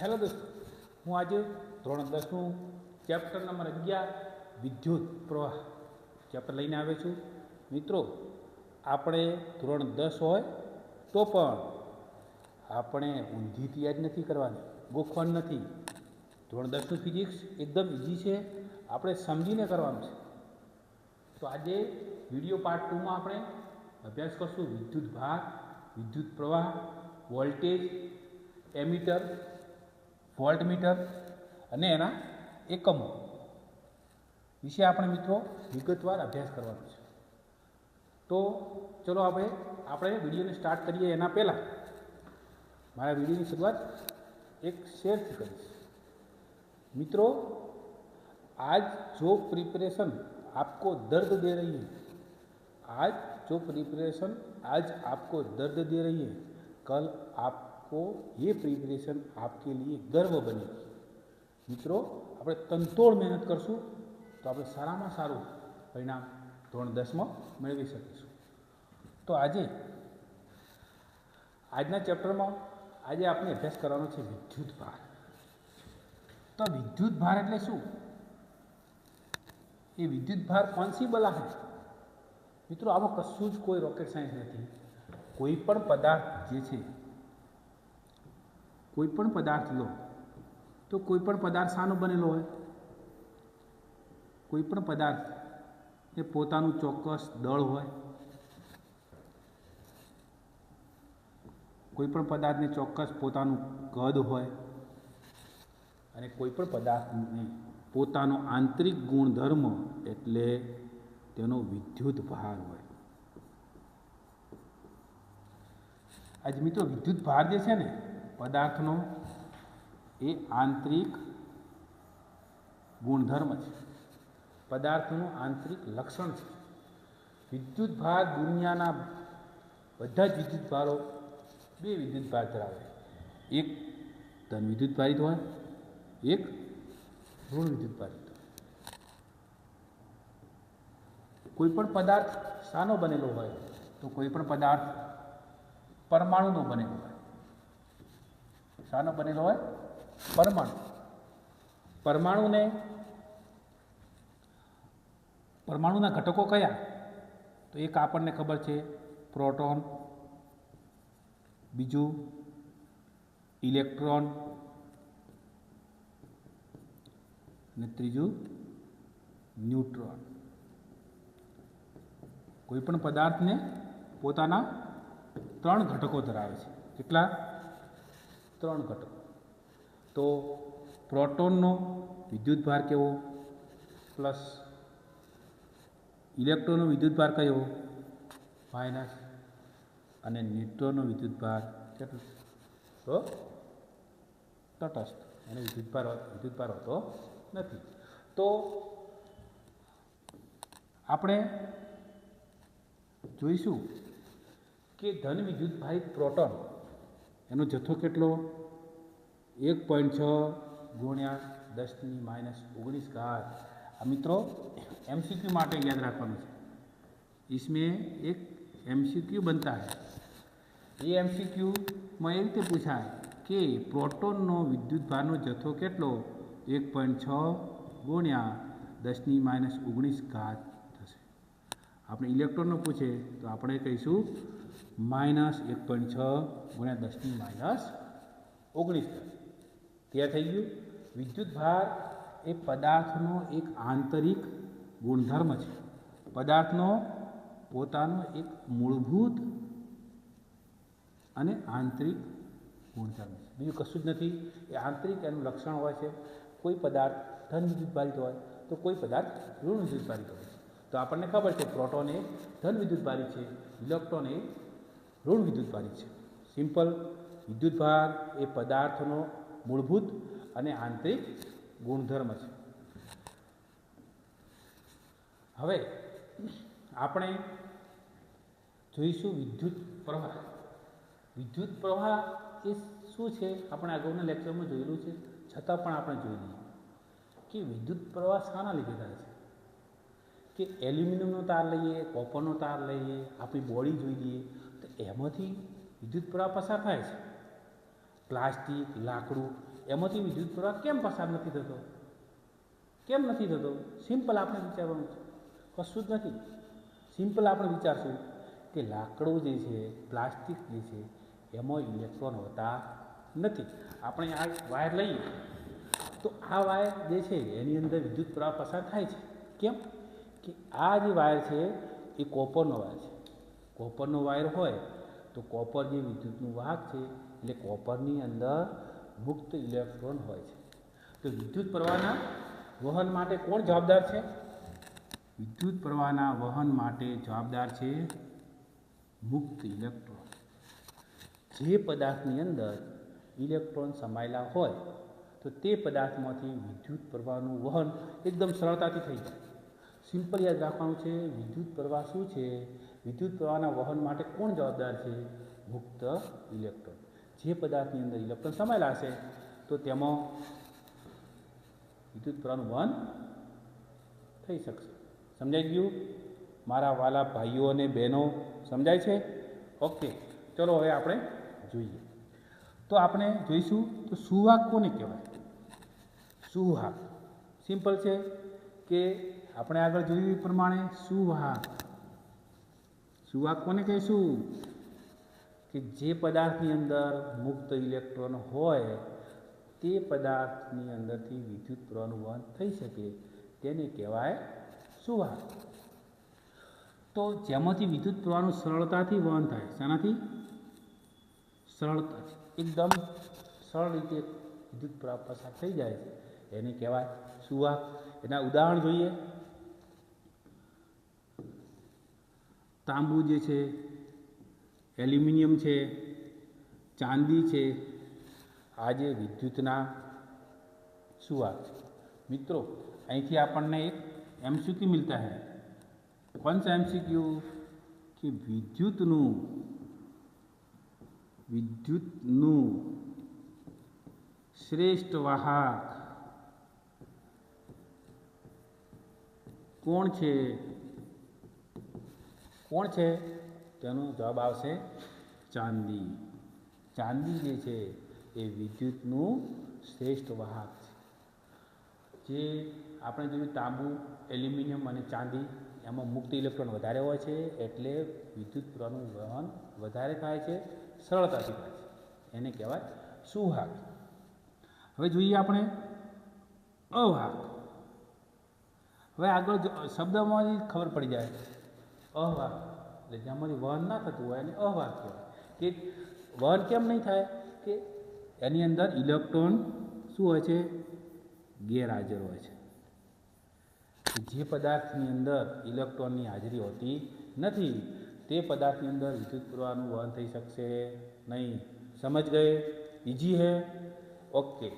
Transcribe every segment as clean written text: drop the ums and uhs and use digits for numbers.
Hello દોસ્તો, હું આજે ધોરણ 10નું ચેપ્ટર નંબર 11 વિદ્યુત પ્રવાહ ચેપ્ટર લઈને આવ્યો છું. મિત્રો, આપણે ધોરણ 10 હોય તો પણ આપણે ઊંધીથી યાદ નથી કરવાની, ગોખવાનું નથી. ધોરણ 10નું ફિઝિક્સ એકદમ ઇઝી છે, આપણે સમજીને કરવાનું છે. તો આજે વિડીયો પાર્ટ 2માં આપણે અભ્યાસ કરશું વિદ્યુત ભાર, વિદ્યુત પ્રવાહ, વોલ્ટેજ, એમીટર, વોલ્ટમીટર અને એના એકમો વિશે આપણે મિત્રો વિગતવાર અભ્યાસ કરવાનો છે. તો ચલો આપણે વિડીયોને સ્ટાર્ટ કરીએ. એના પહેલાં મારા વિડીયોની શરૂઆત એક શેરથી કરીશ. મિત્રો, आज जो प्रिपरेशन आपको दर्द दे रही है, आज जो प्रिपरेशन आज आपको दर्द दे रही है, कल आपको ये प्रिपरेशन आपके लिए गर्व बनेगी. મિત્રો, આપણે તનતોડ મહેનત કરશું તો આપણે સારામાં સારું પરિણામ ધોરણ 10માં મેળવી શકીશું. તો આજના ચેપ્ટરમાં આજે આપણે અભ્યાસ કરવાનો છે વિદ્યુત ભાર. તો વિદ્યુત ભાર એટલે શું? ये विद्युत भार कौन सी बला है? मित्रों, आम कशुं ज कोई रॉकेट साइंस नहीं. कोईपण पदार्थ जे छे, कोईपण पदार्थ लो तो कोईपण पदार्थ शानो बनेलो होय? कोईपण पदार्थ ए पोतानुं चोक्कस दळ होय, कोईपण पदार्थने चोक्कस पोतानुं कद होय अने कोईपण पदार्थने પોતાનો આંતરિક ગુણધર્મ એટલે તેનો વિદ્યુત ભાર હોય. આજ મિત્રો, વિદ્યુત ભાર જે છે ને પદાર્થનો, એ આંતરિક ગુણધર્મ છે, પદાર્થનું આંતરિક લક્ષણ છે. વિદ્યુત ભાર દુનિયાના બધા જ વિદ્યુત ભારો બે વિદ્યુત ભાર ધરાવે. એક ધન વિદ્યુત ભારિત હોય, એક ઋણ વિદ્યુત ભારિત. કોઈપણ પદાર્થ શાનો બનેલો હોય? તો કોઈપણ પદાર્થ પરમાણુનો બનેલો હોય. શાનો બનેલો હોય? પરમાણુ. પરમાણુના ઘટકો કયા? તો એક આપણને ખબર છે, પ્રોટોન, બીજું ઇલેક્ટ્રોન અને ત્રીજું ન્યુટ્રોન. કોઈપણ પદાર્થને પોતાના 3 ઘટકો ધરાવે છે. કેટલા? 3 ઘટકો. તો પ્રોટોનનો વિદ્યુત ભાર કેવો? પ્લસ. ઇલેક્ટ્રોનનો વિદ્યુત ભાર કયો? માઇનસ. અને ન્યુટ્રોનનો વિદ્યુત ભાર કેટલો? તો તટસ્થ. એને વિદ્યુત ભાર હોતો નથી. તો આપણે જોઈશું કે ધન વિદ્યુત ભારિત પ્રોટોન એનો જથ્થો કેટલો? 1.6 ગુણ્યા 10⁻⁻⁹ આ મિત્રો MCQ માટે યાદ રાખવાનું છે. इसमें एक MCQ बनता है. ये MCQ में એ રીતે પૂછાય કે પ્રોટોનનો વિદ્યુત ભારનો જથ્થો કેટલો? 1.6 ગુણ્યા 10⁻⁹ થશે. આપણે ઇલેક્ટ્રોનનો પૂછે તો આપણે કહીશું -1.6 ગુણ્યા 10⁻⁹. તૈયાર થઈ ગયું. વિદ્યુત ભાર એ પદાર્થનો એક આંતરિક ગુણધર્મ છે, પદાર્થનો પોતાનો એક મૂળભૂત અને આંતરિક ગુણધર્મ છે. બીજું કશું જ નથી. એ આંતરિક એનું લક્ષણ હોય છે. કોઈ પદાર્થ ધન વિદ્યુત ભારિત હોય તો કોઈ પદાર્થ ઋણ વિદ્યુત ભારિત હોય છે. તો આપણને ખબર છે પ્રોટોન એ ધન વિદ્યુત ભારિત છે, ઇલેક્ટ્રોન એ ઋણ વિદ્યુત ભારિત છે. સિમ્પલ. વિદ્યુત ભાર એ પદાર્થનો મૂળભૂત અને આંતરિક ગુણધર્મ છે. હવે આપણે જોઈશું વિદ્યુત પ્રવાહ. વિદ્યુત પ્રવાહ એ શું છે? આપણે અગાઉના લેક્ચરમાં જોયેલું છે, છતાં પણ આપણે જોઈ લઈએ કે વિદ્યુત પ્રવાહ શાના લીધે થાય છે. કે એલ્યુમિનિયમનો તાર લઈએ, કોપરનો તાર લઈએ, આપણી બોડી જોઈ લઈએ તો એમાંથી વિદ્યુત પ્રવાહ પસાર થાય છે. પ્લાસ્ટિક, લાકડું એમાંથી વિદ્યુત પ્રવાહ કેમ પસાર નથી થતો? કેમ નથી થતો? સિમ્પલ આપણે વિચારવાનું છે, કશું જ નથી. સિમ્પલ આપણે વિચારશું કે લાકડું જે છે, પ્લાસ્ટિક જે છે, એમાં ઇલેક્ટ્રોન હોતા નથી. આપણે આ વાયર લઈએ તો આ વાયર જે છે એની અંદર વિદ્યુત પ્રવાહ પસાર થાય છે. કેમ કે આ જે વાયર છે એ કોપરનો વાયર છે. કોપરનો વાયર હોય તો કોપર જે વિદ્યુતનું વાહક છે, એટલે કોપરની અંદર મુક્ત ઇલેક્ટ્રોન હોય છે. તો વિદ્યુત પ્રવાહના વહન માટે કોણ જવાબદાર છે? વિદ્યુત પ્રવાહના વહન માટે જવાબદાર છે મુક્ત ઇલેક્ટ્રોન. જે પદાર્થની અંદર ઇલેક્ટ્રોન સમાયેલા હોય તો તે પદાર્થમાંથી વિદ્યુત પ્રવાહનું વહન એકદમ સરળતાથી થઈ જાય. સિમ્પલ યાદ રાખવાનું છે, વિદ્યુત પ્રવાહ શું છે? વિદ્યુત પ્રવાહના વહન માટે કોણ જવાબદાર છે? મુક્ત ઇલેક્ટ્રોન. જે પદાર્થની અંદર ઇલેક્ટ્રોન સમાયેલા હશે તો તેમાં વિદ્યુત પ્રવાહનું વહન થઈ શકશે. સમજાઈ ગયું મારા વાલા ભાઈઓ અને બહેનો? સમજાય છે? ઓકે, ચલો હવે આપણે જોઈએ. તો આપણે જોઈશું તો સુવાહક કોને કહેવાય? સુવાહક સિમ્પલ છે કે આપણે આગળ જોયું એ પ્રમાણે સુવાહક. સુવાહક કોને કહીશું? કે જે પદાર્થની અંદર મુક્ત ઇલેક્ટ્રોન હોય તે પદાર્થની અંદરથી વિદ્યુત પ્રવાહનું વહન થઈ શકે તેને કહેવાય સુવાહક. તો જેમાંથી વિદ્યુત પ્રવાહનું સરળતાથી વહન થાય. શાનાથી? સરળતાથી, એકદમ સરળ રીતે વિદ્યુત પ્રવાહ પસાર થઈ જાય છે એને કહેવાય સુવાહક. એના ઉદાહરણ જોઈએ. તાંબુ જે છે, એલ્યુમિનિયમ છે, ચાંદી છે, આ જે વિદ્યુતના સુવાહક છે. મિત્રો અહીંથી આપણને એક એમસીક્યू मिलता है. कौन सा एमसीक्यू? कि विद्युतનું શ્રેષ્ઠ વાહક કોણ છે? કોણ છે? તેનો જવાબ આવશે ચાંદી. ચાંદી જે છે એ વિદ્યુતનું શ્રેષ્ઠ વાહક છે. જે આપણે જોયું તાંબુ, એલ્યુમિનિયમ અને ચાંદી એમાં મુક્ત ઇલેક્ટ્રોન વધારે હોય છે એટલે વિદ્યુત પ્રવાહનું વહન વધારે થાય છે, સરળતાથી થાય છે. એને કહેવાય સુવાહક. હવે જોઈએ આપણે અવાહક. હવે આગળ શબ્દમાં જ ખબર પડી જાય. અવાહક એટલે જેમાંથી વહન ના થતું હોય એને અવાહક કહેવાય. કે વહન કેમ નહીં થાય? કે એની અંદર ઇલેક્ટ્રોન શું હોય છે? ગેરહાજર હોય છે. જે પદાર્થની અંદર ઇલેક્ટ્રોનની હાજરી હોતી નથી તે પદાર્થની અંદર વિદ્યુત પ્રવાહનું વહન થઈ શકશે નહીં. સમજ ગए? ઇઝી હે? ઓકે.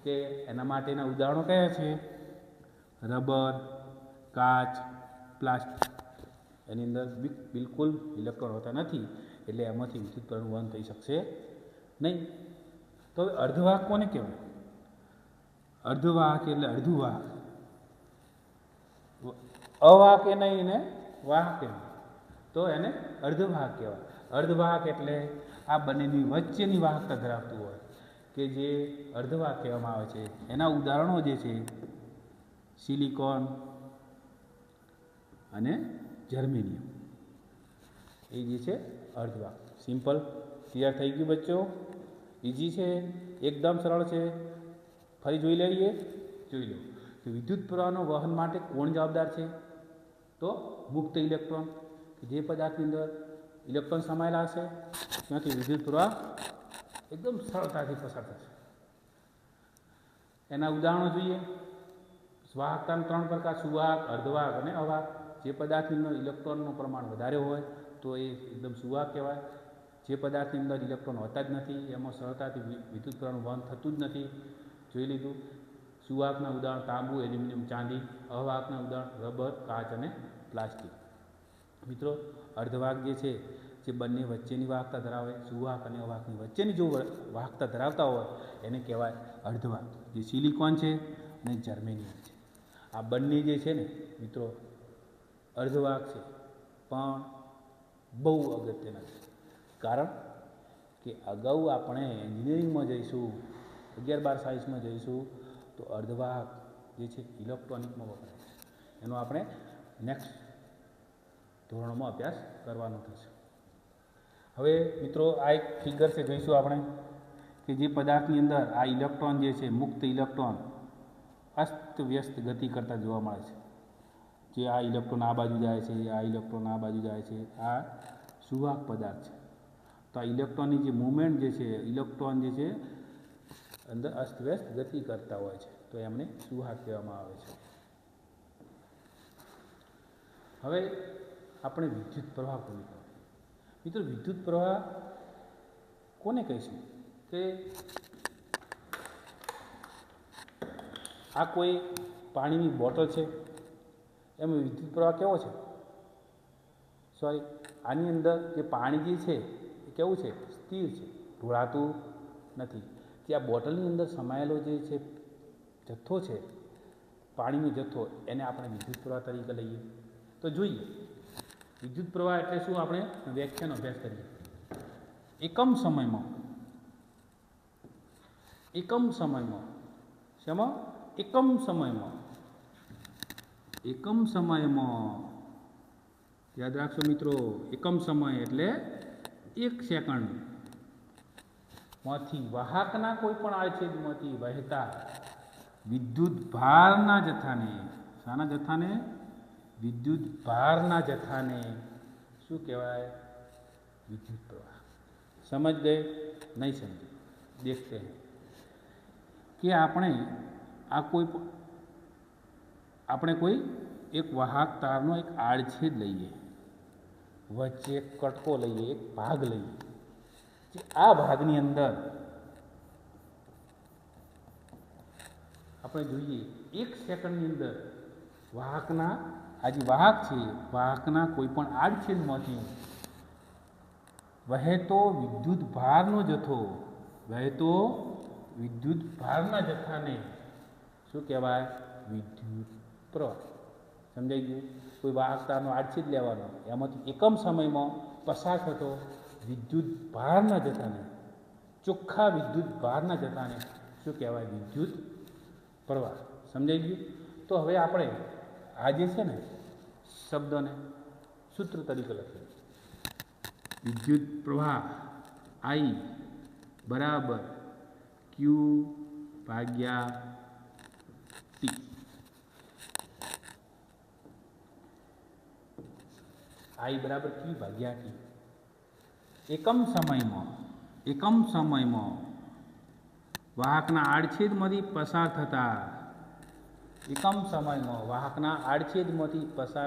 કે એના માટેના ઉદાહરણો કયા છે? રબર, કાચ, પ્લાસ્ટિક. એની અંદર બિલકુલ ઇલેક્ટ્રોન હોતા નથી એટલે એમાંથી વિદ્યુત પ્રવાહનું વહન થઈ શકશે નહીં. તો હવે અર્ધવાહક કોને કહેવાય? અર્ધવાહક એટલે અડધું વાહક. અવાહક એ નહીં ને વાહક એ નહીં, તો એને અર્ધવાહક કહેવાય. અર્ધવાહક એટલે આ બંનેની વચ્ચેની વાહકતા ધરાવતું હોય કે જે અર્ધવાહક કહેવામાં આવે છે. એના ઉદાહરણો જે છે સિલિકોન અને જર્મેનિયમ એ જે છે અર્ધવાહક. સિમ્પલ ક્લિયર થઈ ગયું બચ્ચો? ઇઝી છે, એકદમ સરળ છે. ફરી જોઈ લઈએ. જોઈ લો કે વિદ્યુત પ્રવાહનો વહન માટે કોણ જવાબદાર છે? તો મુક્ત ઇલેક્ટ્રોન. જે પદાર્થની અંદર ઇલેક્ટ્રોન સમાયેલા હશે ત્યાંથી વિદ્યુત પ્રવાહ એકદમ સરળતાથી પસાર થશે. એના ઉદાહરણો જોઈએ. વાહકતાના 3 પ્રકાર: સુવાહક, અર્ધવાહક અને અવાહક. જે પદાર્થની અંદર ઇલેક્ટ્રોનનું પ્રમાણ વધારે હોય તો એ એકદમ સુવાહક કહેવાય. જે પદાર્થની અંદર ઇલેક્ટ્રોન હોતા જ નથી એમાં સરળતાથી વિદ્યુત પ્રવાહનું વહન થતું જ નથી. જોઈ લીધું. સુવાહકના ઉદાહરણ તાંબુ, એલ્યુમિનિયમ, ચાંદી. અવાહકના ઉદાહરણ રબર, કાચ અને પ્લાસ્ટિક. મિત્રો અર્ધવાહક જે છે જે બંને વચ્ચેની વાહકતા ધરાવે, સુવાહક અને અવાહકની વચ્ચેની જો વાહકતા ધરાવતા હોય એને કહેવાય અર્ધવાહક. જે સિલિકોન છે અને જર્મેનિયમ છે આ બંને જે છે ને મિત્રો અર્ધવાહક છે પણ બહુ અગત્યના છે. કારણ કે અગાઉ આપણે એન્જિનિયરિંગમાં જઈશું 11-12 સાયન્સમાં જઈશું તો અર્ધવાહક જે છે ઇલેક્ટ્રોનિકમાં વપરાય છે, એનો આપણે નેક્સ્ટ ધોરણમાં અભ્યાસ કરવાનો થશે. હવે મિત્રો આ એક ફિગર છે, જોઈશું આપણે કે જે પદાર્થની અંદર આ ઇલેક્ટ્રોન જે છે, મુક્ત ઇલેક્ટ્રોન અસ્તવ્યસ્ત ગતિ કરતા જોવા મળે છે. જે આ ઇલેક્ટ્રોન આ બાજુ જાય છે, આ ઇલેક્ટ્રોન આ બાજુ જાય છે, આ સુવાહક પદાર્થ છે. તો આ ઇલેક્ટ્રોનની જે મૂવમેન્ટ જે છે, ઇલેક્ટ્રોન જે છે અંદર અસ્તવ્યસ્ત ગતિ કરતા હોય છે, તો એમને સુવાહક કહેવામાં આવે છે. હવે આપણે વિદ્યુત પ્રવાહ પૂરી કરીએ. મિત્રો વિદ્યુત પ્રવાહ કોને કહીશું? કે આ કોઈ પાણીની બોટલ છે, એમાં વિદ્યુત પ્રવાહ કેવો છે? સોરી, આની અંદર જે પાણી જે છે એ કેવું છે? સ્થિર છે, ઢોળાતું નથી. જે આ બોટલની અંદર સમાયેલો જે છે જથ્થો છે, પાણીનો જથ્થો, એને આપણે વિદ્યુત પ્રવાહ તરીકે લઈએ. તો જોઈએ વિદ્યુત પ્રવાહ એટલે શું, આપણે વ્યાખ્યાનો અભ્યાસ કરીએ. એકમ સમયમાં યાદ રાખશો મિત્રો, એકમ સમય એટલે 1 સેકન્ડ માંથી વાહકના કોઈ પણ આડછેદમાંથી વહેતા વિદ્યુત ભારના જથ્થાને, શાના જથ્થાને? વિદ્યુત ભારના જથ્થાને શું કહેવાય? વિદ્યુત પ્રવાહ. સમજ ગए? नहीं समझे? देखते हैं कि આપણે કોઈ એક વાહક તારનો એક આડછેદ લઈએ, વચ્ચે એક કટકો લઈએ, એક ભાગ લઈએ. જે આ ભાગની અંદર આપણે જોઈએ 1 સેકન્ડની અંદર વાહકના, આ જે વાહક છે, વાહકના કોઈ પણ આડછેદમાંથી વહેતો વિદ્યુત ભારના જથ્થાને શું કહેવાય? વિદ્યુત પ્રવાહ. સમજાઈ ગયું? કોઈ વાહક તારનો આડછેદ લેવાનો, એમાંથી એકમ સમયમાં પસાર થતો વિદ્યુત ભારના જથ્થાને, ચોખ્ખા વિદ્યુત ભારના જથ્થાને શું કહેવાય? વિદ્યુત પ્રવાહ. સમજાઈ ગયું? તો હવે આપણે આ જે છે ને શબ્દોને સૂત્ર તરીકે લખીએ. વિદ્યુત પ્રવાહ I બરાબર Q ભાગ્યા T. I બરાબર Q ભાગ્યા T. એકમ સમયમાં વાહકના આડછેદમાંથી પસાર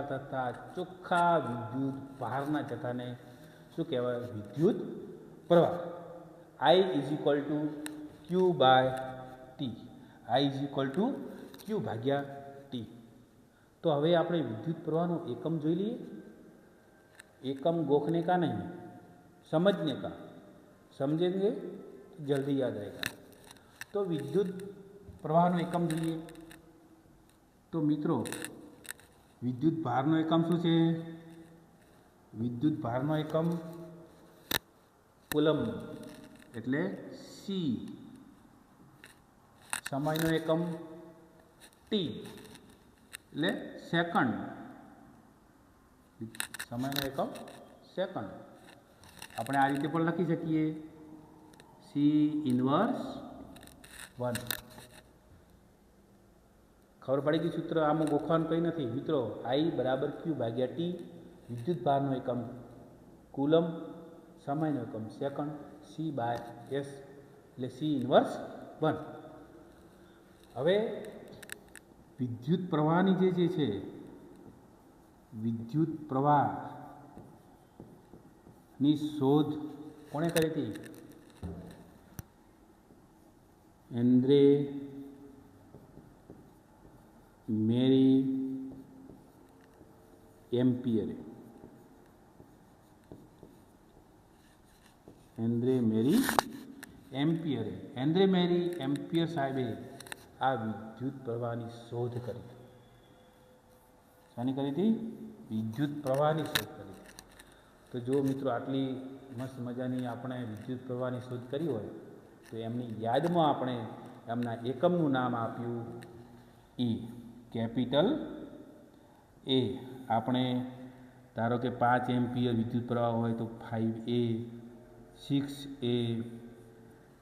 થતા ચોખ્ખા વિદ્યુત ભારના જથ્થાને શું કહેવાય? વિદ્યુત પ્રવાહ. I = Q by T. Q ભાગ્યા T. તો હવે આપણે વિદ્યુત પ્રવાહનો એકમ જોઈ લઈએ. एकम गोखने का नहीं, समझने का. समझेंगे तो जल्दी याद रहेगा. तो विद्युत प्रवाहનો એકમ જોઈએ. તો મિત્રો વિદ્યુત ભારનો એકમ શું છે? વિદ્યુત ભારનો એકમ કુલમ એટલે C. સમયનો એકમ T એટલે સેકન્ડ. સમયનો એકમ સેકન્ડ. આપણે આ રીતે પણ લખી શકીએ C ઇન્વર્સ 1. ખબર પડી ગઈ સૂત્ર? આમાં ગોખવાનું કંઈ નથી મિત્રો. I બરાબર Q ભાગ્યા T. વિદ્યુત ભારનો એકમ કુલમ, સમયનો એકમ સેકન્ડ, C બાય S એટલે C ઇન્વર્સ 1. હવે વિદ્યુત પ્રવાહની જે છે, વિદ્યુત પ્રવાહની શોધ કોણે કરી હતી? એન્ડ્રે મેરી એમ્પિયરે. એન્ડ્રે મેરી એમ્પિયર સાહેબે આ વિદ્યુત પ્રવાહની શોધ કરી. શાની કરી હતી? વિદ્યુત પ્રવાહની શોધ કરી. તો જો મિત્રો આટલી મસ્ત મજાની આપણે વિદ્યુત પ્રવાહની શોધ કરી હોય તો એમની યાદમાં આપણે એમના એકમનું નામ આપ્યું એ. કેપિટલ એ. આપણે ધારો કે 5 એમ્પિયર વિદ્યુત પ્રવાહ હોય તો 5A, 6A,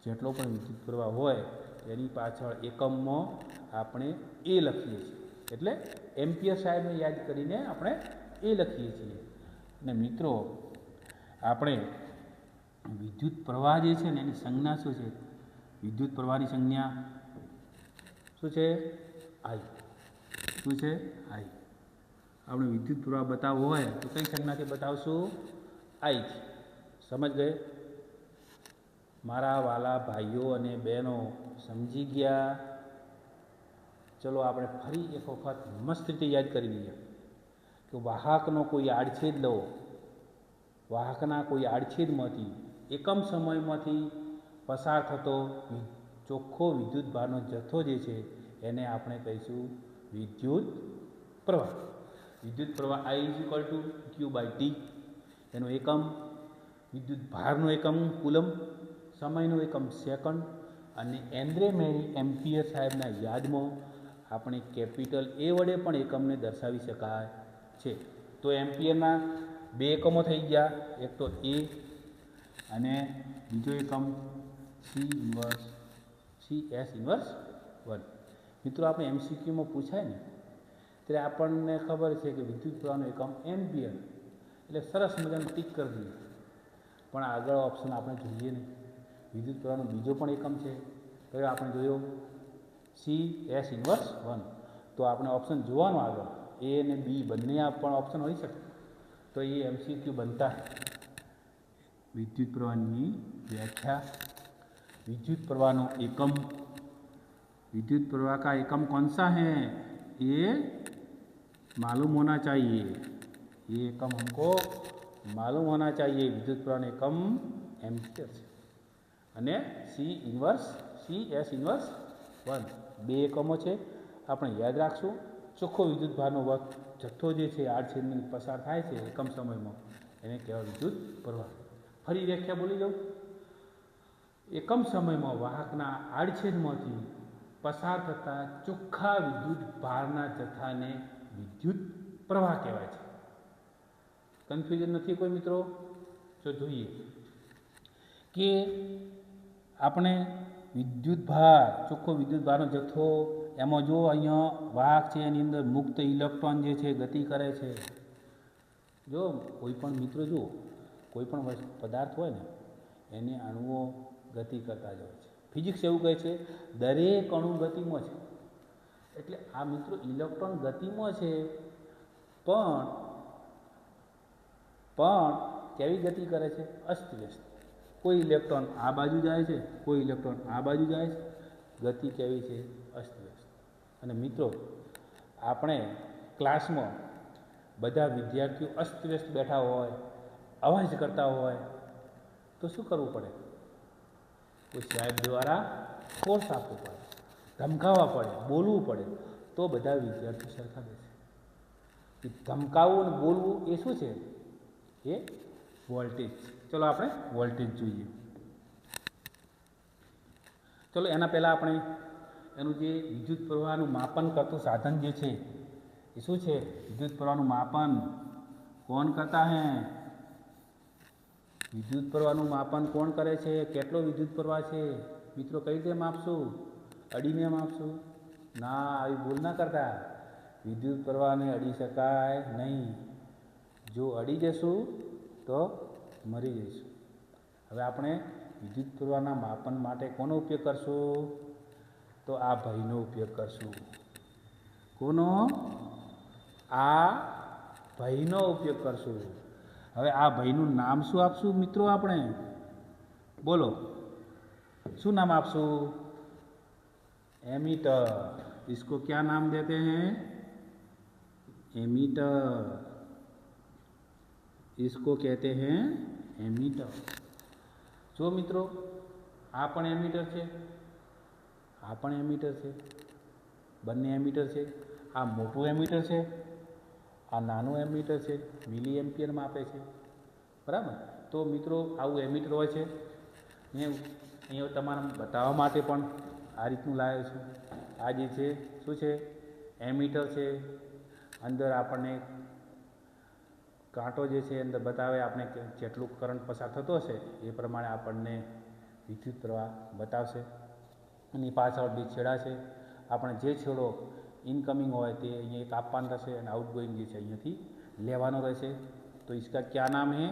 જેટલો પણ વિદ્યુત પ્રવાહ હોય એની પાછળ એકમમાં આપણે એ લખીએ છીએ. એટલે એમ્પિયર સાહેબને યાદ કરીને આપણે એ લખીએ છીએ. અને મિત્રો આપણે વિદ્યુત પ્રવાહ જે છે ને એની સંજ્ઞા શું છે? વિદ્યુત પ્રવાહની સંજ્ઞા શું છે? આઈ. શું છે? આઈ. આપણે વિદ્યુત પ્રવાહ બતાવવો હોય તો કઈ સંજ્ઞાથી બતાવશું? આઈથી. સમજ ગયે? મારા વાલા ભાઈઓ અને બહેનો સમજી ગયા? ચલો આપણે ફરી એક વખત મસ્ત રીતે યાદ કરી લઈએ કે વાહકનો કોઈ આડછેદ લો. વાહકના કોઈ આડછેદમાંથી એકમ સમયમાંથી પસાર થતો ચોખ્ખો વિદ્યુત ભારનો જથ્થો જે છે એને આપણે કહીશું વિદ્યુત પ્રવાહ. વિદ્યુત પ્રવાહ I = Q/T. એનો એકમ વિદ્યુત ભારનો એકમ કુલમ, સમયનો એકમ સેકન્ડ, અને એન્દ્રે મેરી એમ્પિયર સાહેબના યાદમાં આપણે કેપિટલ એ વડે પણ એકમને દર્શાવી શકાય છે. તો એમ્પિયરના બે એકમો થઈ ગયા, એક તો એ અને બીજો એકમ CS 1. મિત્રો આપણે MCQમાં પૂછાય ને ત્યારે આપણને ખબર છે કે વિદ્યુત પ્રવાહનો એકમ એમ્પિયર, એટલે સરસ મજાનું ટીક કરી દઈએ. પણ આગળ ઓપ્શન આપણે જોઈએ નહીં. વિદ્યુત પ્રવાહનો બીજો પણ એકમ છે, કયો આપણે જોયો? CS 1. તો આપણે ઓપ્શન જોવાનો આગળ A અને B બંને પણ ઓપ્શન હોઈ શકે, તો એ MCQ बनता है. विद्युत प्रवाह व्याख्या. विद्युत प्रवाह एकम, विद्युत प्रवाह का एकम कौन सा है ये मालूम होना चाहिए. ये एकम हमको मालूम होना चाहिए. विद्युत प्रवाह एकम एम्पियर है અને CS 1 બે એકમો છે. આપણે યાદ રાખશું. ચોખ્ખો વિદ્યુત ભારનો જથ્થો જે છે આડછેદની પસાર થાય છે એકમ સમયમાં એને કહેવાય વિદ્યુત પ્રવાહ. ફરી વ્યાખ્યા બોલી જાઉં. એકમ સમયમાં વાહકના આડછેદમાંથી પસાર થતા ચોખ્ખા વિદ્યુત ભારના જથ્થાને વિદ્યુત પ્રવાહ કહેવાય છે. કન્ફ્યુઝન નથી કોઈ મિત્રો? જો જોઈએ કે આપણે વિદ્યુત ભાર, ચોખ્ખો વિદ્યુત ભારનો જથ્થો, એમાં જો અહીંયા વાહક છે એની અંદર મુક્ત ઇલેક્ટ્રોન જે છે ગતિ કરે છે. જો કોઈ પણ મિત્રો જુઓ, કોઈ પણ પદાર્થ હોય ને એને અણુઓ ગતિ કરતા જ હોય છે. ફિઝિક્સ એવું કહે છે દરેક અણુ ગતિમાં છે. એટલે આ મિત્રો ઇલેક્ટ્રોન ગતિમાં છે, પણ કેવી ગતિ કરે છે? અસ્તવ્યસ્ત. કોઈ ઇલેક્ટ્રોન આ બાજુ જાય છે, કોઈ ઇલેક્ટ્રોન આ બાજુ જાય છે. ગતિ કેવી છે? અસ્તવ્યસ્ત. અને મિત્રો આપણે ક્લાસમાં બધા વિદ્યાર્થીઓ અસ્તવ્યસ્ત બેઠા હોય, અવાજ કરતા હોય તો શું કરવું પડે? કોઈ સાહેબ દ્વારા ફોર્સ આપવો પડે, ધમકાવવા પડે, બોલવું પડે, તો બધા વિદ્યાર્થીઓ સરખા બેસે. ધમકાવવું અને બોલવું એ શું છે? એ વોલ્ટેજ. ચલો આપણે વોલ્ટેજ જોઈએ. ચલો એના પહેલાં આપણે એનું જે વિદ્યુત પ્રવાહનું માપન કરતું સાધન જે છે એ શું છે? વિદ્યુત પ્રવાહનું માપન કોણ કરતા હે? વિદ્યુત પ્રવાહનું માપન કોણ કરે છે? કેટલો વિદ્યુત પ્રવાહ છે? મિત્રો કઈ રીતે માપશું? અડીને માપશું? ના, આવી ભૂલ ના કરતા. વિદ્યુત પ્રવાહને અડી શકાય નહીં. જો અડી જશું તો મરી જઈશું. હવે આપણે વિદ્યુત પ્રવાહના માપન માટે કોનો ઉપયોગ કરશું? તો આ ભયનો ઉપયોગ કરશું. કોનો? આ ભયનો ઉપયોગ કરશું. હવે આ ભયનું નામ શું આપશું મિત્રો? આપણે બોલો, શું નામ આપશું? एमीटर. इसको क्या नाम देते हैं? एमीटर. इसको कहते हैं एमीटर. જો મિત્રો આ પણ એમીટર છે, આ પણ એમીટર છે, બંને એમીટર છે. આ મોટું એમીટર છે, આ નાનું એમીટર છે, મિલી એમ્પિયરમાં આપે છે. બરાબર? તો મિત્રો આવું એમીટર હોય છે. ને અહીંયા તમારે બતાવવા માટે પણ આ રીતનું લાવ્યો છું. આ જે છે શું છે, એમીટર છે. અંદર આપણને કાંટો જે છે અંદર બતાવે આપણે કે જેટલું કરંટ પસાર થતો હશે એ પ્રમાણે આપણને વિદ્યુત પ્રવાહ બતાવશે. અને પાછળ બે છેડા છે. આપણે જે છેડો ઇનકમિંગ હોય તે અહીંયા એક આપવાનો રહેશે અને આઉટગોઈંગ જે છે અહીંયાથી લેવાનો રહેશે. તો इसका क्या नाम है?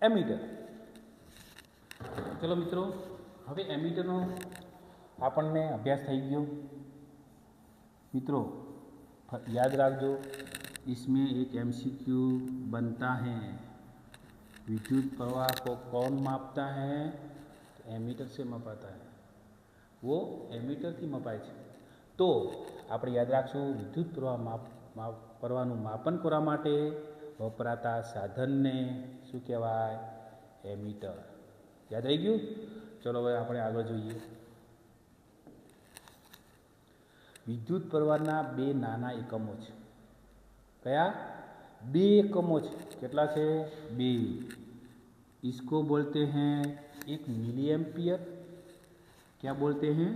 એમીટર. ચલો મિત્રો, હવે એમીટરનો આપણને અભ્યાસ થઈ ગયો. મિત્રો याद रखो, इसमें एक एमसीक्यू बनता है. विद्युत प्रवाह को कौन मापता है? तो एमीटर से मपाता है. वो एमीटर थी मपाय છે. તો આપણે યાદ રાખશું, વિદ્યુત પ્રવાહ પ્રવાહનું માપન કરવા માટે વપરાતા સાધનને શું કહેવાય? એમીટર. યાદ રહી ગયું? ચલો હવે આપણે આગળ જોઈએ. વિદ્યુત પ્રવાહના બે નાના એકમો છે. કયા? બે એકમો છે. કેટલા છે? બે. इसको बोलते हैं एक मिली एम्पियर. क्या बोलते हैं?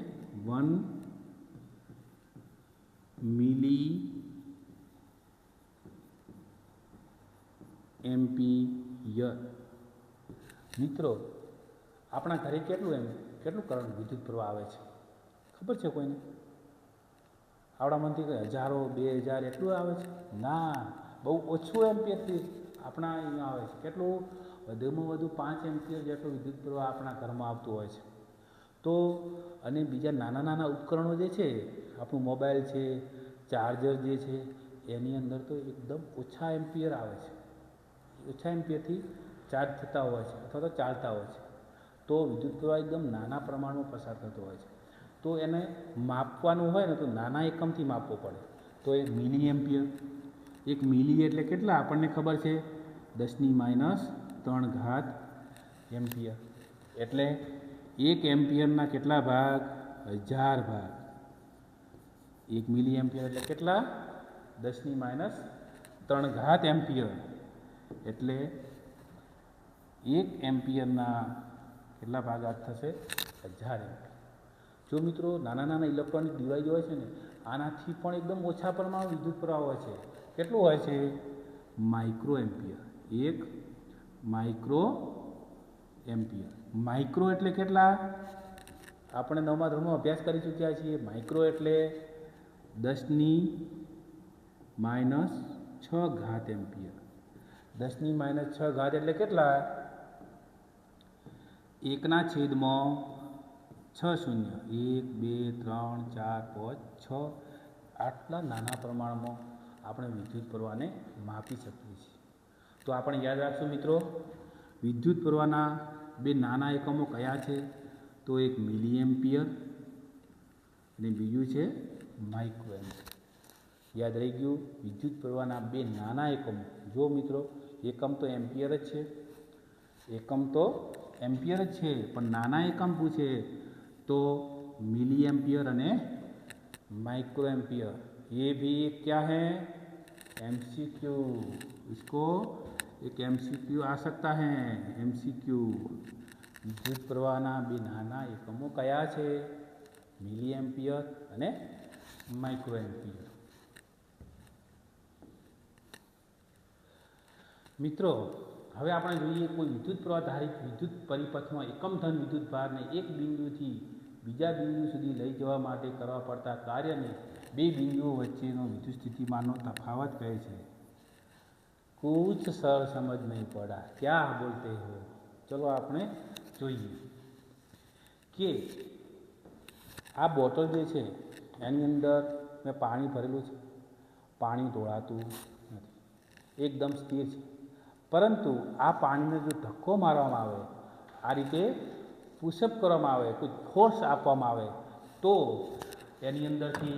1 मिली एम्पियर. મિત્રો, આપણા ઘરે કેટલું કરંટ વિદ્યુત પ્રવાહ આવે છે ખબર છે કોઈને? આપણા મનથી કંઈ હજારો 2000 એટલું આવે છે? ના, બહુ ઓછું એમ્પિયરથી આપણા અહીંયા આવે છે. કેટલું? વધુમાં વધુ 5 એમ્પિયર જેટલું વિદ્યુત પ્રવાહ આપણા ઘરમાં આવતું હોય છે. તો અને બીજા નાના નાના ઉપકરણો જે છે, આપણું મોબાઈલ છે, ચાર્જર જે છે, એની અંદર તો એકદમ ઓછા એમ્પિયર આવે છે. ઓછા એમ્પિયરથી ચાર્જ થતા હોય છે અથવા તો ચાલતા હોય છે. તો વિદ્યુત પ્રવાહ એકદમ નાના પ્રમાણમાં પસાર થતો હોય છે. તો એને માપવાનું હોય ને તો નાના એકમથી માપવો પડે. તો એ મિલી એમ્પિયર. એક મિલી એટલે કેટલા? આપણને ખબર છે, 10⁻³ એમ્પિયર. એટલે 1 એમ્પિયરના કેટલા ભાગ? 1000 ભાગ. 1 મિલી એમ્પિયર એટલે કેટલા? 10⁻³ એમ્પિયર. એટલે 1 એમ્પિયરના કેટલા ભાગાત થશે? 1000 એમ્પિયર. જો મિત્રો નાના નાના ઇલેક્ટ્રોનિક ડિવાઇસ હોય છે ને, આનાથી પણ એકદમ ઓછા પ્રમાણમાં વિદ્યુત પ્રવાહ હોય છે. કેટલું હોય છે? Micro ampere. 1 micro ampere. Micro એટલે કેટલા? આપણે 9મા ધોરણમાં અભ્યાસ કરી ચૂક્યા છીએ. માઇક્રો એટલે 10⁻⁶ એમ્પિયર. 10⁻⁶ એટલે કેટલા? 1/6 શૂન્ય. 1 2 3 4 5 6. આટલા નાના પ્રમાણમાં આપણે વિદ્યુત પ્રવાહને માપી શકીએ છીએ. તો આપણે યાદ રાખશું મિત્રો, વિદ્યુત પ્રવાહના બે નાના એકમો કયા છે? તો એક મિલી એમ્પિયર અને બીજું છે માઇક્રો એમ્પિયર. યાદ રહી ગયું? વિદ્યુત પ્રવાહના બે નાના એકમો. જો મિત્રો, એકમ તો એમ્પિયર જ છે, એકમ તો એમ્પિયર જ છે, પણ નાના એકમ પૂછે तो मिली एम्पियर અને माइक्रो एम्पियर. ये भी क्या है? एमसीक्यू. इसको एक एमसीक्यू आ सकता है. एमसीक्यू. विद्युत प्रवाहના બે નાના એકમો કયા છે? મિલી એમ્પિયર અને માઇક્રો એમ્પિયર. મિત્રો, હવે આપણે જોઈએ કોઈ વિદ્યુત પ્રવાહ ધારિત વિદ્યુત પરિપથમાં એકમ ધન વિદ્યુત ભારને એક બિંદુથી બીજા બિંદુ સુધી લઈ જવા માટે કરવા પડતા કાર્યને બે બિંદુઓ વચ્ચેનો વિદ્યુત સ્થિતિમાનનો તફાવત કહે છે. कुछ सर समझ नहीं पड़ा, क्या बोलते हो? चलो આપણે જોઈએ કે આ બોટલ જે છે એની અંદર મેં પાણી ભરેલું છે. પાણી ઢોળાતું નથી, એકદમ સ્થિર છે. પરંતુ આ પાણીને જો ધક્કો મારવામાં આવે, આ રીતે પુશઅપ કરવામાં આવે, કોઈ ફોર્સ આપવામાં આવે, તો એની અંદરથી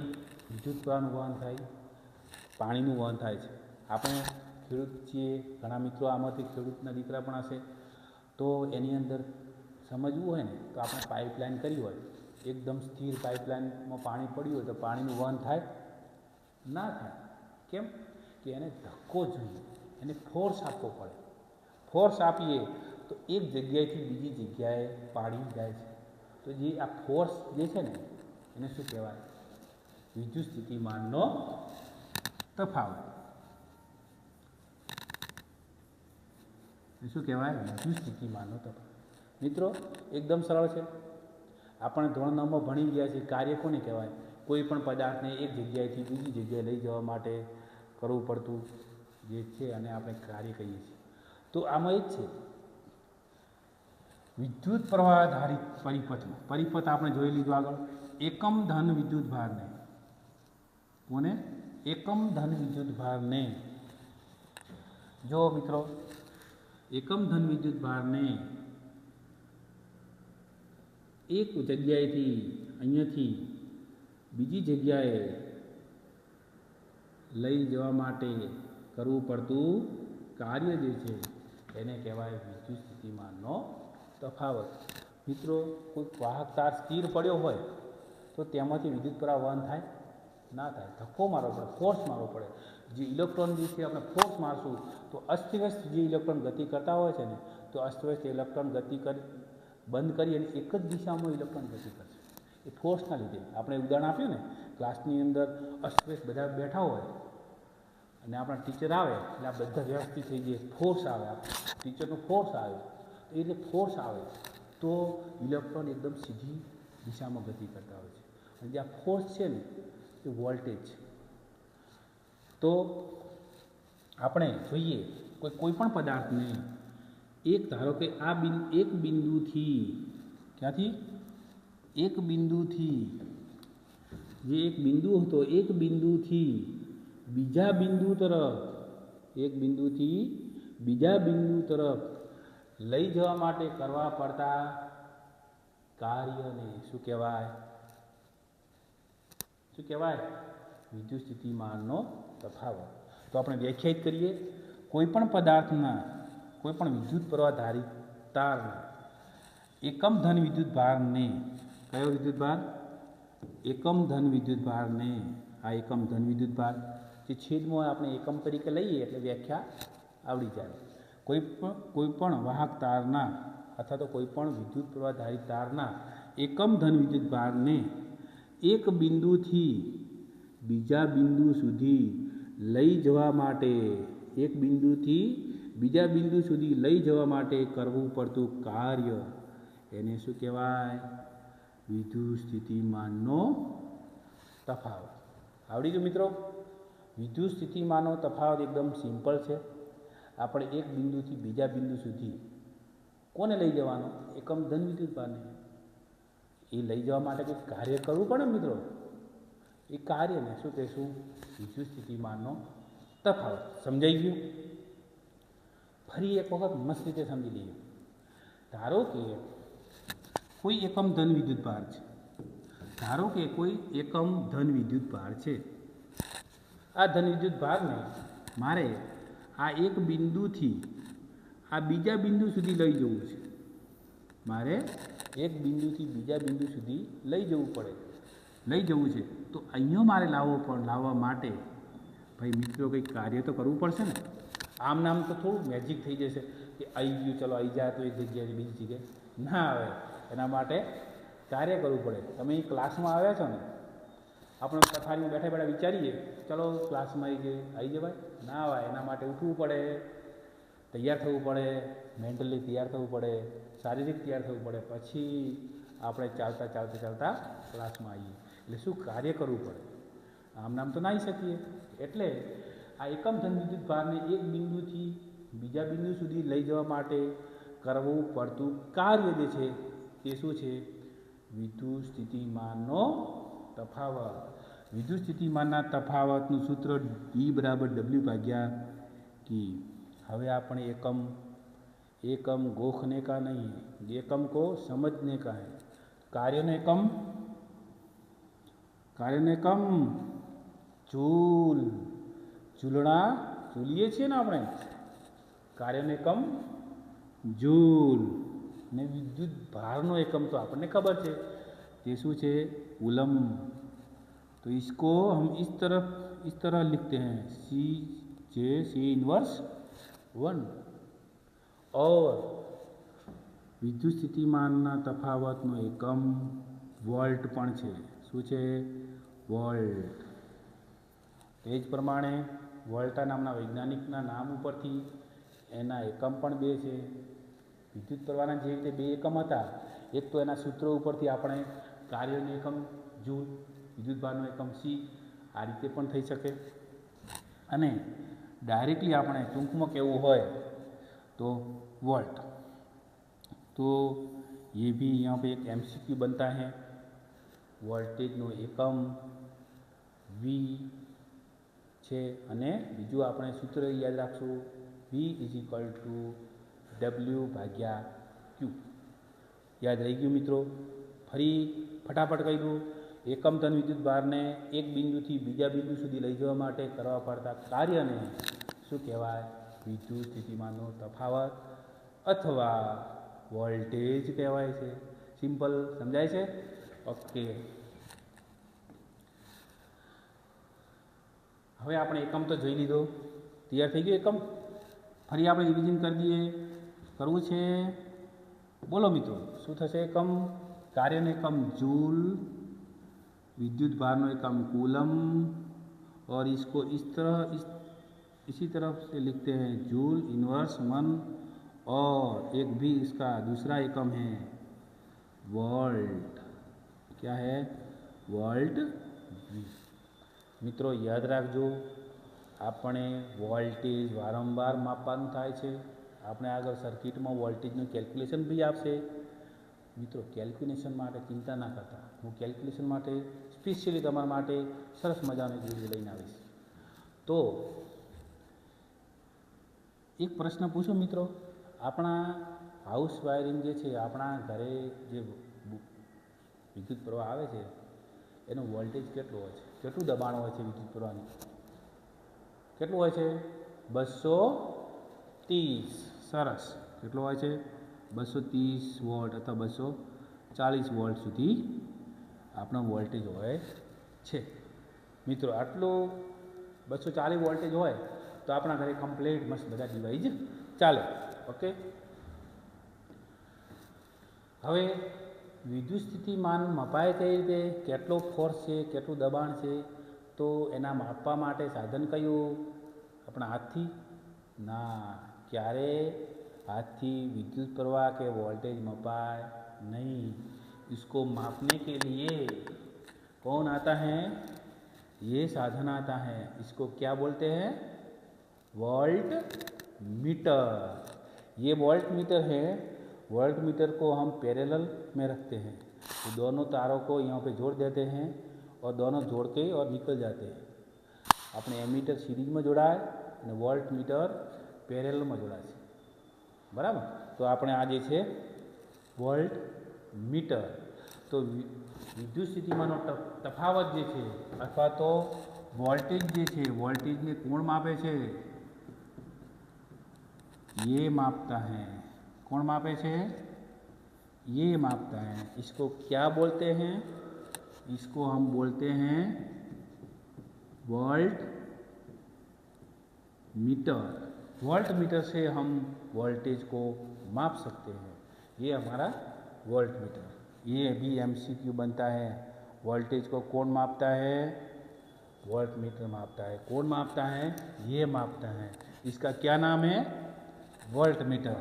વિદ્યુત પ્રવાહનું વહન થાય, પાણીનું વહન થાય છે. આપણે ખેડૂત છીએ, ઘણા મિત્રો આમાંથી ખેડૂતના દીકરા પણ હશે. તો એની અંદર સમજવું હોય ને તો આપણે પાઇપલાઇન કરી હોય, એકદમ સ્થિર પાઇપલાઇનમાં પાણી પડ્યું હોય તો પાણીનું વહન થાય? ના થાય. કેમ? કે એને ધક્કો જોઈએ, એને ફોર્સ આપવો પડે. ફોર્સ આપીએ તો એક જગ્યાએથી બીજી જગ્યાએ પાણી જાય છે. तो ये आ फोर्स जे छे ने एने शुं कहेवाय? विद्युत स्थितिमाननो तफावत। शुं कहेवाय? विद्युत स्थितिमाननो तफावत। मित्रों एकदम सरल छे। આપણે ધોરણ 9 માં ભણી ગયા છીએ કાર્ય કોને કહેવાય? કોઈ પણ પદાર્થને એક જગ્યાએથી બીજી જગ્યાએ લઈ જવા માટે કરવું પડતું જે છે અને આપણે કાર્ય કહીએ છીએ। તો આમાં એ જ છે વિદ્યુત પ્રવાહ આધારિત પરિપથમાં પરિપથ આપણે જોઈ લીધું આગળ એકમ ધન વિદ્યુત ભારને કોને એકમ ધન વિદ્યુત ભારને જો મિત્રો એકમ ધન વિદ્યુત ભારને एक जग्याएथी अहींयाथी बीजी जग्याए लई जवा माटे करवुं पड़तुं कार्य जे छे एने कहेवाय विद्युत स्थितिमाननो तफावत। मित्रों कोई वाहक तार स्थिर पड्यो होय तो तेमांथी विद्युत प्रवाह वहन थाय ना थाय? धक्को मारवो पड़े, फोर्स मारवो पड़े। जे इलेक्ट्रॉन विषे आपणे फोर्स मारशुं तो अस्तव्यस्त जे इलेक्ट्रॉन गति करता होय छे ने तो अस्तव्यस्त इलेक्ट्रॉन गति करी बंद करी अने एक ज दिशामां इलेक्ट्रॉन गति करशे। ए फोर्सना लीधे आपणे उदाहरण आप्युं ने क्लासनी अंदर अस्तव्यस्त बधा बैठा होय अने आपणा टीचर आवे એટલે આ બધા વ્યવસ્થિત થઈ જાય फोर्स आवे टीचरનો फोर्स आवे तो ए રીતે फोर्स आवे तो इलेक्ट्रॉन एकदम सीधी दिशामां गति करता होय छे अने जे आ फोर्स छे ने ए वोल्टेज छे। तो આપણે જોઈએ કોઈ પણ પદાર્થને एक धारो कि आ एक बिंदु थी क्या थी एक बिंदु थी ये एक बिंदु तो एक बिंदु थी बीजा बिंदु तरफ एक बिंदु थी बीजा बिंदु तरफ लई जवा माटे करवा पड़ता कार्यने शुं कहेवाय? शुं कहेवाय? विद्युत स्थितिमाननो तफावत। तो आपणे व्याख्यायित करीए कोईपण पदार्थना कोईपण विद्युत प्रवाह धारित तार एकम धन विद्युत भार ने कयो विद्युत भार? एकम धन विद्युत भार ने आ एकम धन विद्युत भार जे छेदमां आपणे एकम तरीके लईए एटले व्याख्या आवड़ी जाए। कोईपण वाहक तारना अथवा तो कोईपण विद्युत प्रवाह धारित तारना एकम धन विद्युत भार ने एक बिंदुथी बीजा बिंदु सुधी लई जवा माटे एक बिंदुथी बीजा बिंदु सुधी लई जवा माटे करवुं पड़तुं कार्य एने शुं कहेवाय? विद्युत स्थितिमाननो तफावत। आवड़ी गयुं मित्रों? विद्युत स्थितिमाननो तफावत एकदम सिम्पल छे। आपणे एक बिंदुथी बीजा बिंदु सुधी कोने लई जवानो? एकम धन विद्युत भारने। ए लई जवा माटे कोई कार्य करवुं पड़े मित्रों। ए कार्यने शुं कहेशुं? विद्युत स्थितिमाननो तफावत। समजाई गयुं? फरी एक वखत मस्त रीते समझी लीए। धारो कि कोई एकम धन विद्युत भार छे धारो कि कोई एकम धन विद्युत भार छे आ धन विद्युत भार ने मारे आ एक बिंदु थी आ बीजा बिंदु सुधी लई जवुं छे। मारे एक बिंदु थी बीजा बिंदु सुधी लई जवुं पड़े लई जवुं छे तो अहींया मारे लाववा माटे भाई मित्रों कंईक कार्य तो करवुं पड़शे ने। आम नाम तो थोड़ું મેજિક થઈ જશે કે આવી ગયું ચલો આવી જાય તો એક જગ્યાએ બીજી જગ્યાએ ના આવે એના માટે કાર્ય કરવું પડે। તમે ક્લાસમાં આવ્યા છો ને આપણે પથારીમાં બેઠા બેઠા વિચારીએ ચલો ક્લાસમાં આવી જવાય ના આવાય એના માટે ઉઠવું પડે તૈયાર થવું પડે મેન્ટલી તૈયાર થવું પડે શારીરિક તૈયાર થવું પડે પછી આપણે ચાલતા ચાલતા ચાલતા ક્લાસમાં આવીએ એટલે શું કાર્ય કરવું પડે આમ નામ તો ના આવી શકીએ એટલે आ एकम धन विद्युत भार ने एक बिंदु थी बीजा बिंदु सुधी लई जवा माटे करवुं पड़तुं कार्य जे छे ते शुं छे? विद्युत स्थितिमाननो तफावत। विद्युत स्थितिमानना तफावतनुं सूत्र E बराबर W भाग्या T। हवे आपणे एकम गोखने का नहीं एकम को समझने का है। कार्यनो एकम जूल चूलना चूलीए छे ने आपणे कार्यनो एकम जूल ने विद्युत भारनो एकम तो आपने खबर छे ते शुं छे? कूलम। तो इसको हम इस तरह लिखते हैं C इनवर्स 1 और વિદ્યુત સ્થિતિમાનના તફાવતનો એકમ વોલ્ટ પણ છે. શું છે? વોલ્ટ. તે જ પ્રમાણે વોલ્ટા નામના વૈજ્ઞાનિકના નામ ઉપરથી એના એકમ પણ બે છે. વિદ્યુત પ્રવાહના જે રીતે બે એકમ હતા, એક તો એના સૂત્રો ઉપરથી આપણે કાર્યનો એકમ જૂલ, વિદ્યુતભારનો એકમ સી, આ રીતે પણ થઈ શકે. અને ડાયરેક્ટલી આપણે ટૂંકમાં કહેવું હોય તો वोल्ट. तो ये भी यहाँ पे एक MCQ बनता है. वोल्टेज નો એકમ V છે અને બીજું આપણે સૂત્ર યાદ રાખશું V = W/Q. યાદ રહી ગયું મિત્રો? ફરી ફટાફટ કહી દઉં. એકમ ધન વિદ્યુત ભારને એક બિંદુથી બીજા બિંદુ સુધી લઈ જવા માટે કરવા પડતા કાર્યને શું કહેવાય? વિદ્યુત સ્થિતિમાનનો તફાવત અથવા વોલ્ટેજ કહેવાય છે. સિમ્પલ, સમજાય છે? ઓકે. હવે આપણે એકમ તો જોઈ લીધો, તૈયાર થઈ ગયો એકમ. ફરી આપણે રિવિઝન કરી દઈએ. કરવું છે? બોલો મિત્રો, શું થશે? એકમ કાર્યનો એકમ जूल, विद्युत भार नो एकम कूलम, और इसको इसी तरफ से लिखते हैं जूल इनवर्स 1, और एक भी इसका दूसरा एकम है वोल्ट. क्या है? वोल्ट. મિત્રો યાદ રાખજો, આપણે વોલ્ટેજ વારંવાર માપવાનું થાય છે. આપણે આગળ સર્કિટમાં વોલ્ટેજનું કેલ્ક્યુલેશન બી આપશે. મિત્રો કેલ્ક્યુલેશન માટે ચિંતા ના કરતા, હું કેલ્ક્યુલેશન માટે સ્પેશિયલી તમારા માટે સરસ મજાની વિડીયો લઈને આવીશ. તો એક પ્રશ્ન પૂછું મિત્રો, આપણા હાઉસ વાયરિંગ જે છે, આપણા ઘરે જે વિદ્યુત પ્રવાહ આવે છે એનો વોલ્ટેજ કેટલો હોય છે? કેટલું દબાણ હોય છે વિદ્યુત પ્રવાહનું? કેટલું હોય છે? 230. સરસ. કેટલો હોય છે? 230 વોલ્ટ અથવા 240 વોલ્ટ સુધી આપણો વોલ્ટેજ હોય છે. મિત્રો આટલું 240 વોલ્ટેજ હોય તો આપણા ઘરે કમ્પ્લીટ મસ્ત બધા ડિવાઇસ ચાલે. ઓકે. હવે વિદ્યુત સ્થિતિમાન મપાય કઈ રીતે? કેટલો ફોર્સ છે, કેટલું દબાણ છે? તો એના માપવા માટે સાધન કયું? આપણા હાથથી? ના, ક્યારે हाथी विद्युत प्रवाह के वोल्टेज मपाए नहीं. इसको मापने के लिए कौन आता है? ये साधन आता है. इसको क्या बोलते हैं? Volt meter. ये वोल्ट मीटर है. वोल्ट मीटर को हम पैरेलल में रखते हैं. तो दोनों तारों को यहाँ पे जोड़ देते हैं और दोनों जोड़ के और निकल जाते हैं. अपने एमीटर सीरीज में जोड़ा है और वोल्ट मीटर पैरेलल में जोड़ा है. बराबर. तो આપણે આ જે છે વોલ્ટ મીટર. તો વિદ્યુત સ્થિતિમાનનો તફાવત જે છે અથવા તો વોલ્ટેજ જે છે, વોલ્ટેજને કોણ માપે છે? ये मापता है. कौन मापे છે? ये मापता है. इसको क्या बोलते हैं? इसको हम बोलते हैं वोल्ट मीटर. वोल्ट मीटर से हम वोल्टेज को माप सकते हैं. ये हमारा वोल्ट मीटर. ये भी MCQ बनता है. वोल्टेज को कौन मापता है? वोल्ट मीटर मापता है. कौन मापता है? ये मापता है. इसका क्या नाम है? Volt meter.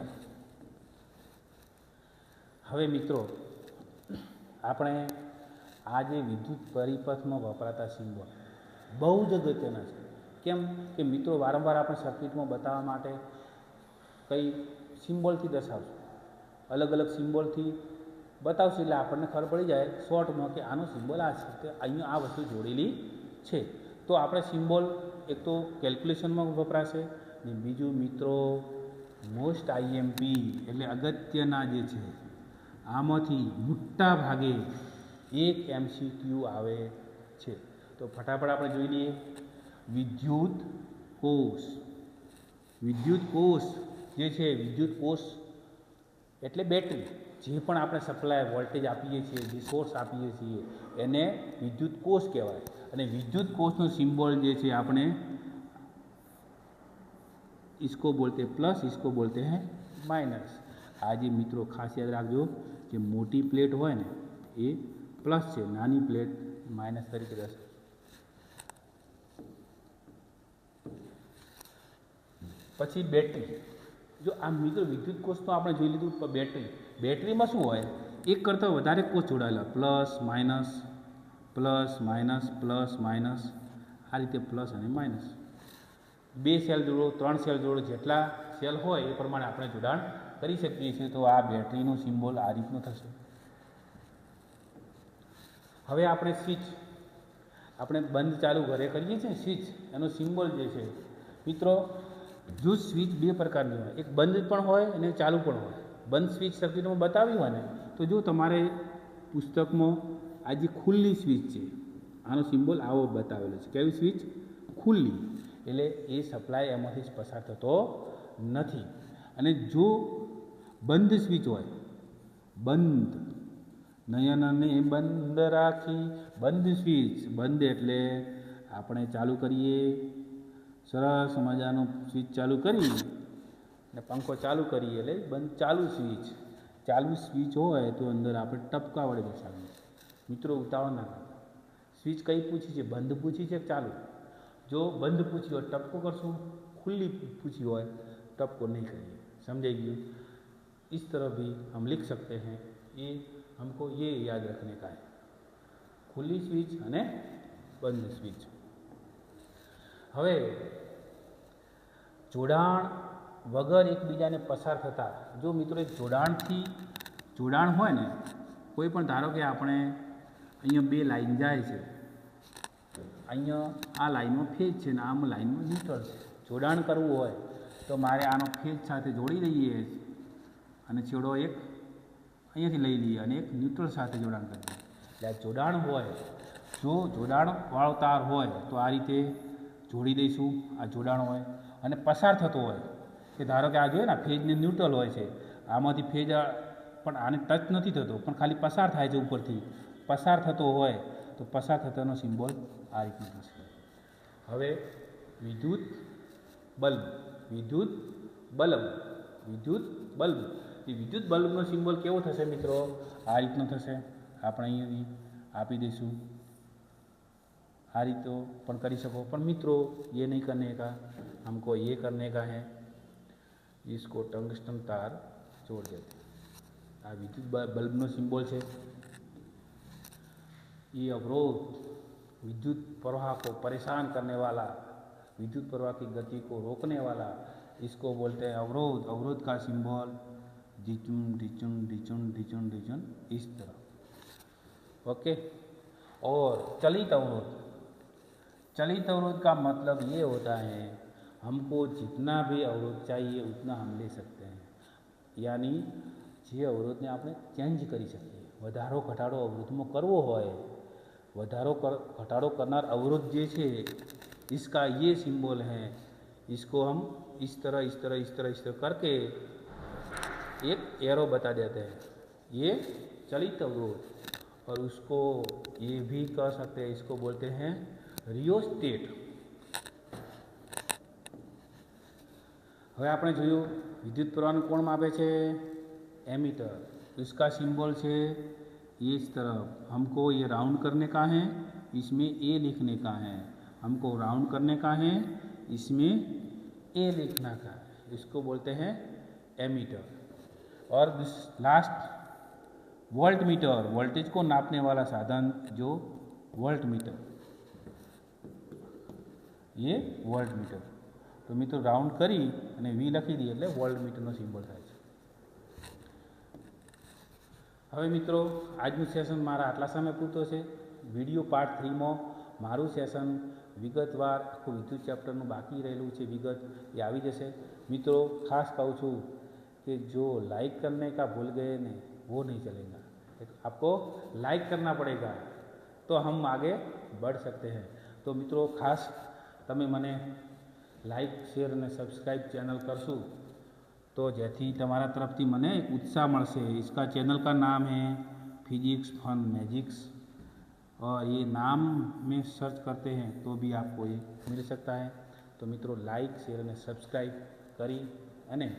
હવે મિત્રો આપણે આજે વિદ્યુત પરિપથમાં વપરાતા સિમ્બોલ બહુ જ અગત્યના છે. કેમ કે મિત્રો વારંવાર આપણે સર્કિટમાં બતાવવા માટે કઈ સિમ્બોલથી દર્શાવશું, અલગ અલગ સિમ્બોલથી બતાવશું એટલે આપણને ખબર પડી જાય શોર્ટમાં કે આનો સિમ્બોલ આ છે, કે અહીંયા આ વસ્તુ જોડેલી છે. તો આપણે સિમ્બોલ એક તો કેલ્ક્યુલેશનમાં વપરાશે ને બીજું મિત્રો મોસ્ટ IMP એટલે અગત્યના જે છે આમાંથી મોટા ભાગે એક MCQ આવે છે. તો ફટાફટ આપણે જોઈ લઈએ. વિદ્યુત કોષ. વિદ્યુત કોષ જે છે, વિદ્યુત કોષ એટલે બેટરી. જે પણ આપણે સપ્લાય વોલ્ટેજ આપીએ છીએ, જે સોર્સ આપીએ છીએ એને વિદ્યુત કોષ કહેવાય. અને વિદ્યુત કોષનો સિમ્બોલ જે છે આપણે इसको बोलते हैं प्लस, इसको बोलते हैं माइनस. આ જે મિત્રો ખાસ યાદ રાખજો કે મોટી પ્લેટ હોય ને એ પ્લસ છે, નાની પ્લેટ માઇનસ તરીકે રહેશે. પછી બેટરી. જો આ મિત્રો વિદ્યુત કોષ તો આપણે જોઈ લીધું, પણ બેટરીમાં શું હોય, એક કરતાં વધારે કોષ જોડાયેલા, plus minus plus minus plus minus, આ રીતે પ્લસ અને માઇનસ. 2 સેલ જોડો, 3 સેલ જોડો, જેટલા સેલ હોય એ પ્રમાણે આપણે જોડાણ કરી શકીએ છીએ. તો આ બેટરીનો સિમ્બોલ આ રીતનો થશે. હવે આપણે સ્વિચ, આપણે બંધ ચાલુ ઘરે કરીએ છીએ સ્વિચ, એનો સિમ્બોલ જે છે મિત્રો, જો સ્વિચ 2 પ્રકારની હોય, એક બંધ પણ હોય અને ચાલુ પણ હોય. બંધ સ્વિચ સર્કિટમાં બતાવ્યું હોય ને, તો જો તમારે પુસ્તકમાં આ જે ખુલ્લી સ્વિચ છે, આનો સિમ્બોલ આવો બતાવેલો છે. કેવી સ્વિચ? ખુલ્લી. એટલે એ સપ્લાય એમાંથી પસાર થતો નથી. અને જો બંધ સ્વિચ હોય, બંધ, નયનને બંધ રાખી, બંધ સ્વિચ, બંધ એટલે આપણે ચાલુ કરીએ, સરસ મજાનું સ્વિચ ચાલુ કરી અને પંખો ચાલુ કરીએ એટલે બંધ, ચાલુ સ્વિચ. ચાલુ સ્વિચ હોય તો અંદર આપણે ટપકા વડે બેસાડીએ. મિત્રો ઉતાવળ ના કરતા. સ્વિચ કઈ પૂછી છે? બંધ પૂછી છે કે ચાલુ? જો બંધ પૂછી હોય ટપકો કરશું, खुली पूछी हो टपको नहीं करिए. समझाई गई. इस तरह भी हम लिख सकते हैं. ये हमको ये याद रखने का है, खुली स्विच અને બંધ સ્વિચ. હવે જોડાણ વગર એકબીજાને પસાર થતા, જો મિત્રો જોડાણથી જોડાણ હોય ને, કોઈ પણ ધારો કે આપણે અહીંયા બે લાઈન જાય છે, અહીંયા આ લાઈનમાં ફેજ છે ને આમ લાઈનમાં ન્યુટ્રલ છે. જોડાણ કરવું હોય તો મારે આનો ફેજ સાથે જોડી દઈએ અને છેડો એક અહીંયાથી લઈ લઈએ અને એક ન્યુટ્રલ સાથે જોડાણ કરીએ. એટલે આ જોડાણ હોય, જો જોડાણવાળો તાર હોય તો આ રીતે જોડી દઈશું. આ જોડાણ હોય અને પસાર થતો હોય કે ધારો કે આ જોઈએ ને ફેજને ન્યુટ્રલ હોય છે, આમાંથી ફેજ પણ આને ટચ નથી થતો પણ ખાલી પસાર થાય છે ઉપરથી, પસાર થતો હોય તો પસાર થતાનો સિમ્બોલ આ રીતનું થશે. હવે વિદ્યુત બલ્બ, વિદ્યુત બલ્બ, વિદ્યુત બલ્બ. એ વિદ્યુત બલ્બનો સિમ્બોલ કેવો થશે મિત્રો? આ રીતનો થશે. આપણે અહીંયાથી આપી દઈશું. आ रीतो पण करी सको. पण मित्रों ये नहीं करने का, हमको ये करने का है, इसको टंगस्टन तार जोड़ देते. आ विद्युत बल्बनो सिम्बोल है. ये अवरोध, विद्युत प्रवाह को परेशान करने वाला, विद्युत प्रवाह की गति को रोकने वाला, इसको बोलते हैं अवरोध. अवरोध का सिम्बोल डिचुन डिचुन डिचुन डिचुन डिचुन इस तरह. ओके. और चलित अवरोध, चलित अवरोध का मतलब ये होता है हमको जितना भी अवरोध चाहिए उतना हम ले सकते हैं. यानी जे अवरोध ने आपने चेंज करी सकीए. वधारो घटाडो अवरोध में करवो होय, वधारो घटाडो करनार अवरोध जे छे इसका ये सिंबल है. इसको हम इस तरह इस तरह इस तरह इस तरह करके एक एरो बता देते हैं. ये चलित अवरोध. और उसको ये भी कह सकते हैं, इसको बोलते हैं रियोस्टेट. હવે આપણે જોયું વિદ્યુત પ્રવાહનું કોણ માપે છે? एमीटर. इसका सिंबल છે इस तरफ. हमको ये राउंड करने का है, इसमें ए लिखने का है. हमको राउंड करने का है, इसमें ए लिखना का है. इसको बोलते हैं एमीटर. और लास्ट वोल्ट मीटर, वोल्टेज को नापने वाला साधन जो वोल्ट मीटर, ये वोल्ट मीटर. तो मित्रों राउंड करी અને વી લખી દઈએ એટલે વોલ્ટ મીટરનો સિમ્બોલ થાય છે. હવે મિત્રો આજનું સેશન મારા આટલા સમય પૂરતો છે. વિડીયો પાર્ટ 3માં મારું સેશન વિગતવાર આખું વિદ્યુત ચેપ્ટરનું બાકી રહેલું છે વિગત, એ આવી જશે. મિત્રો ખાસ કહું છું कि जो लाइक करने का भूल गए ने वो नहीं चलेगा. आपको लाइक करना पड़ेगा तो हम आगे बढ़ सकते हैं. तो मित्रों खास तमे मने लाइक शेर ने सब्सक्राइब चैनल करशो तो जेथी तमारा तरफथी मने एक उत्साह मळशे. इसका चैनल का नाम है फिजिक्स फन मैजिक्स, और ये नाम में सर्च करते हैं तो भी आपको ये मिल सकता है. तो मित्रों लाइक शेर ने सब्सक्राइब करी अने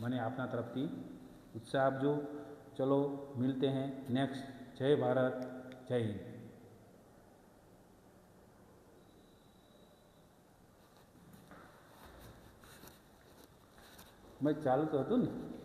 मने आपना तरफथी उत्साह आपजो। चलो मिलते हैं नेक्स्ट। जय भारत, जय हिंद। मैं चालू तो हतुं ने।